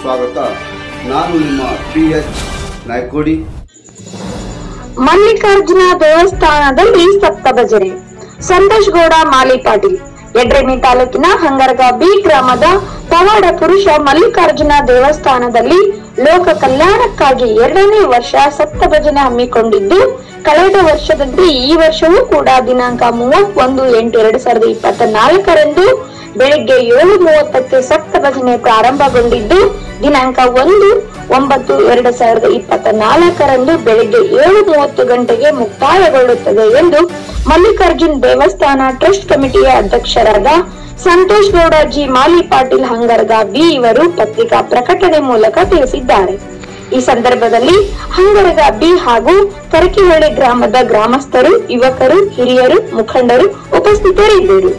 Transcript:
ಸ್ವಾಗತ. ನಾನು ನಿಮ್ಮ PS ನಾಯ್ಕೋಡಿ. ಮಲ್ಲಿಕಾರ್ಜುನ ದೇವಸ್ಥಾನದಲ್ಲಿ ಸಪ್ತ ಭಜನೆ. ಸಂತೋಷ್ ಗೌಡ ಮಾಲಿ ಪಾಟೀಲ್, ಯಡ್ರೆಮಿ ತಾಲೂಕಿನ ಹಂಗರಗ ಬಿ ಗ್ರಾಮದ ಪವಾಡ ಪುರುಷ ಮಲ್ಲಿಕಾರ್ಜುನ ದೇವಸ್ಥಾನದಲ್ಲಿ ಲೋಕ ಕಲ್ಯಾಣಕ್ಕಾಗಿ 2ನೇ ವರ್ಷ ಸಪ್ತ ಭಜನೆ ಹಮ್ಮಿಕೊಂಡಿದ್ದು, ಕಳೆದ ವರ್ಷದಂತೆ ಈ ವರ್ಷವೂ ಕೂಡ ದಿನಾಂಕ 31/8/2024 ಬೆಳಿಗ್ಗೆ 7:30ಕ್ಕೆ ಸಪ್ತ ಭಜನೆ ಪ್ರಾರಂಭಗೊಂಡಿದ್ದು, ದಿನಾಂಕ 1/9/2024 ಬೆಳಿಗ್ಗೆ 7:30 ಗಂಟೆಗೆ ಮುಕ್ತಾಯಗೊಳ್ಳುತ್ತದೆ ಎಂದು ಮಲ್ಲಿಕಾರ್ಜುನ್ ದೇವಸ್ಥಾನ ಟ್ರಸ್ಟ್ ಕಮಿಟಿಯ ಅಧ್ಯಕ್ಷರಾದ ಸಂತೋಷ್ ಗೌಡ ಜಿ ಮಾಲಿ ಪಾಟೀಲ್ ಹಂಗರಗ ಬಿ ಇವರು ಪತ್ರಿಕಾ ಪ್ರಕಟಣೆ ಮೂಲಕ ತಿಳಿಸಿದ್ದಾರೆ. ಈ ಸಂದರ್ಭದಲ್ಲಿ ಹಂಗರಗ ಬಿ ಹಾಗೂ ಕರಕಿಹಳ್ಳಿ ಗ್ರಾಮದ ಗ್ರಾಮಸ್ಥರು, ಯುವಕರು, ಹಿರಿಯರು, ಮುಖಂಡರು ಉಪಸ್ಥಿತರಿದ್ದರು.